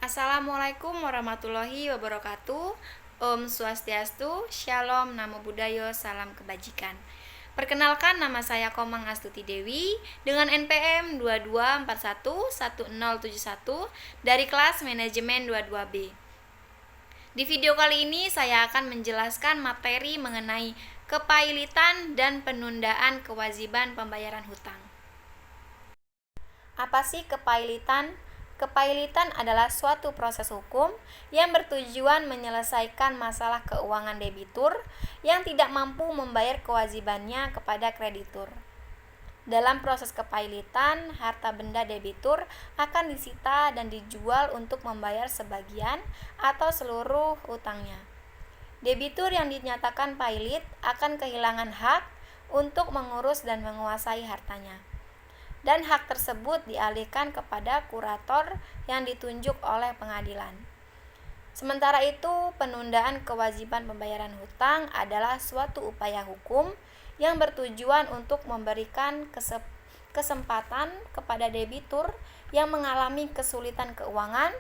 Assalamualaikum warahmatullahi wabarakatuh. Om Swastiastu, Shalom, Namo Buddhaya, Salam Kebajikan. Perkenalkan, nama saya Komang Astuti Dewi dengan NPM 22411071 dari kelas manajemen 22B. Di video kali ini saya akan menjelaskan materi mengenai kepailitan dan penundaan kewajiban pembayaran hutang. Apa sih kepailitan? Kepailitan adalah suatu proses hukum yang bertujuan menyelesaikan masalah keuangan debitur yang tidak mampu membayar kewajibannya kepada kreditur. Dalam proses kepailitan, harta benda debitur akan disita dan dijual untuk membayar sebagian atau seluruh utangnya. Debitur yang dinyatakan pailit akan kehilangan hak untuk mengurus dan menguasai hartanya, dan hak tersebut dialihkan kepada kurator yang ditunjuk oleh pengadilan. Sementara itu, penundaan kewajiban pembayaran hutang adalah suatu upaya hukum yang bertujuan untuk memberikan kesempatan kepada debitur yang mengalami kesulitan keuangan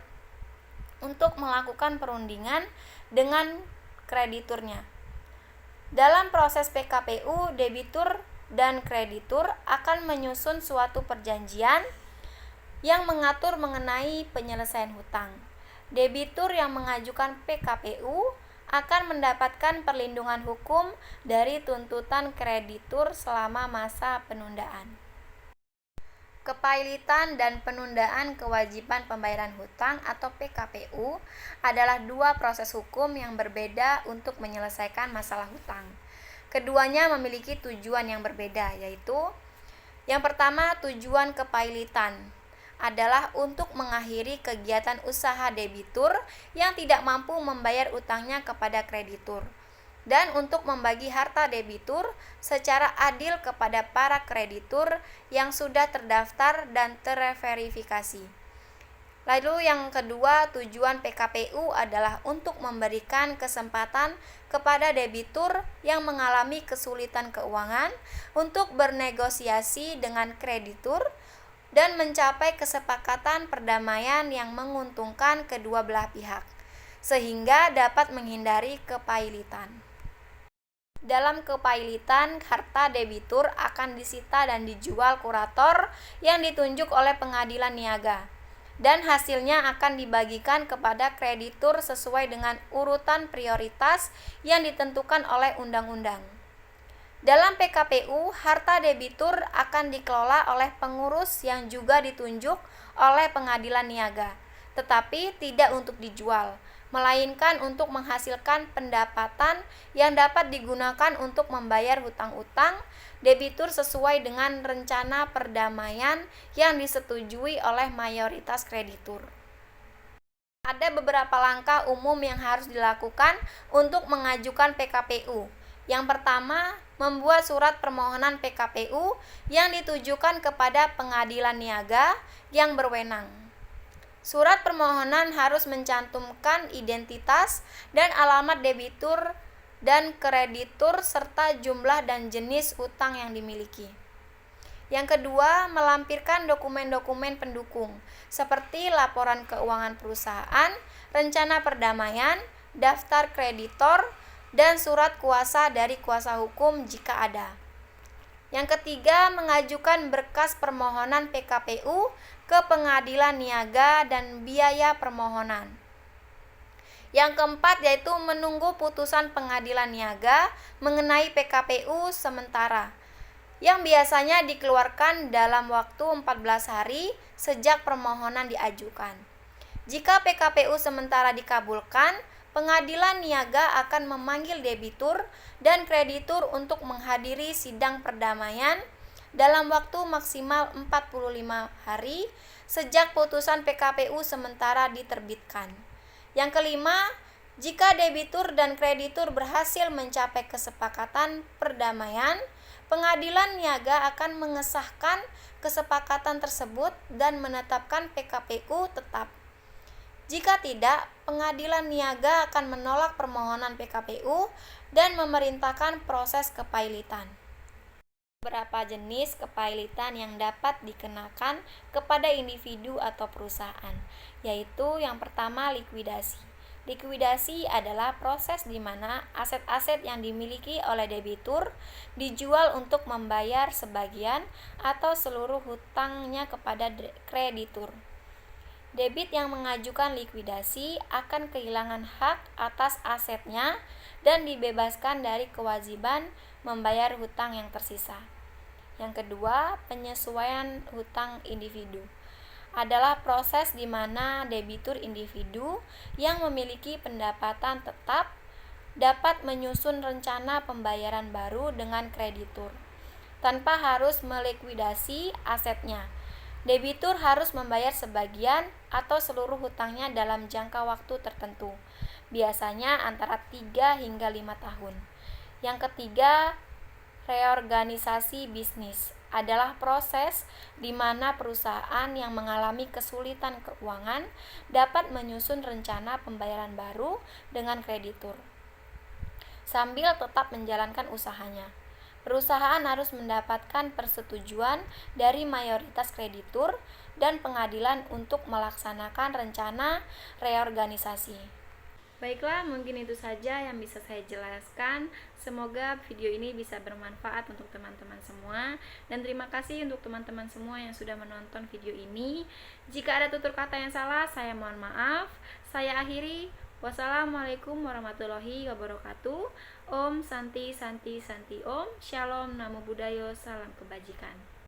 untuk melakukan perundingan dengan krediturnya. Dalam proses PKPU, debitur dan kreditur akan menyusun suatu perjanjian yang mengatur mengenai penyelesaian hutang. Debitur yang mengajukan PKPU akan mendapatkan perlindungan hukum dari tuntutan kreditur selama masa penundaan. Kepailitan dan penundaan kewajiban pembayaran hutang atau PKPU adalah dua proses hukum yang berbeda untuk menyelesaikan masalah hutang. Keduanya memiliki tujuan yang berbeda, yaitu yang pertama, tujuan kepailitan adalah untuk mengakhiri kegiatan usaha debitur yang tidak mampu membayar utangnya kepada kreditur, dan untuk membagi harta debitur secara adil kepada para kreditur yang sudah terdaftar dan terverifikasi. Lalu yang kedua, tujuan PKPU adalah untuk memberikan kesempatan kepada debitur yang mengalami kesulitan keuangan untuk bernegosiasi dengan kreditur dan mencapai kesepakatan perdamaian yang menguntungkan kedua belah pihak, sehingga dapat menghindari kepailitan. Dalam kepailitan, harta debitur akan disita dan dijual kurator yang ditunjuk oleh pengadilan niaga, dan hasilnya akan dibagikan kepada kreditur sesuai dengan urutan prioritas yang ditentukan oleh undang-undang. Dalam PKPU, harta debitur akan dikelola oleh pengurus yang juga ditunjuk oleh pengadilan niaga, tetapi tidak untuk dijual, melainkan untuk menghasilkan pendapatan yang dapat digunakan untuk membayar hutang-hutang debitur sesuai dengan rencana perdamaian yang disetujui oleh mayoritas kreditur. Ada beberapa langkah umum yang harus dilakukan untuk mengajukan PKPU. Yang pertama, membuat surat permohonan PKPU yang ditujukan kepada pengadilan niaga yang berwenang. Surat permohonan harus mencantumkan identitas dan alamat debitur dan kreditur serta jumlah dan jenis utang yang dimiliki. Yang kedua, melampirkan dokumen-dokumen pendukung seperti laporan keuangan perusahaan, rencana perdamaian, daftar kreditor, dan surat kuasa dari kuasa hukum jika ada. Yang ketiga, mengajukan berkas permohonan PKPU ke pengadilan niaga dan biaya permohonan. Yang keempat, yaitu menunggu putusan pengadilan niaga mengenai PKPU sementara, yang biasanya dikeluarkan dalam waktu 14 hari sejak permohonan diajukan. Jika PKPU sementara dikabulkan, pengadilan niaga akan memanggil debitur dan kreditur untuk menghadiri sidang perdamaian dalam waktu maksimal 45 hari sejak putusan PKPU sementara diterbitkan. Yang kelima, jika debitur dan kreditur berhasil mencapai kesepakatan perdamaian, pengadilan niaga akan mengesahkan kesepakatan tersebut dan menetapkan PKPU tetap. Jika tidak, pengadilan niaga akan menolak permohonan PKPU dan memerintahkan proses kepailitan. Beberapa jenis kepailitan yang dapat dikenakan kepada individu atau perusahaan, yaitu yang pertama likuidasi. Likuidasi adalah proses di mana aset-aset yang dimiliki oleh debitur dijual untuk membayar sebagian atau seluruh hutangnya kepada kreditur. Debit yang mengajukan likuidasi akan kehilangan hak atas asetnya dan dibebaskan dari kewajiban membayar hutang yang tersisa. Yang kedua, penyesuaian hutang individu adalah proses di mana debitur individu yang memiliki pendapatan tetap dapat menyusun rencana pembayaran baru dengan kreditur tanpa harus melikuidasi asetnya. Debitur harus membayar sebagian atau seluruh hutangnya dalam jangka waktu tertentu, biasanya antara 3 hingga 5 tahun. Yang ketiga, reorganisasi bisnis adalah proses di mana perusahaan yang mengalami kesulitan keuangan dapat menyusun rencana pembayaran baru dengan kreditur sambil tetap menjalankan usahanya. Perusahaan harus mendapatkan persetujuan dari mayoritas kreditur dan pengadilan untuk melaksanakan rencana reorganisasi. Baiklah, mungkin itu saja yang bisa saya jelaskan. Semoga video ini bisa bermanfaat untuk teman-teman semua. Dan terima kasih untuk teman-teman semua yang sudah menonton video ini. Jika ada tutur kata yang salah, saya mohon maaf. Saya akhiri. Wassalamualaikum warahmatullahi wabarakatuh. Om Santi Santi Santi Om. Shalom, Namo Buddhaya, salam kebajikan.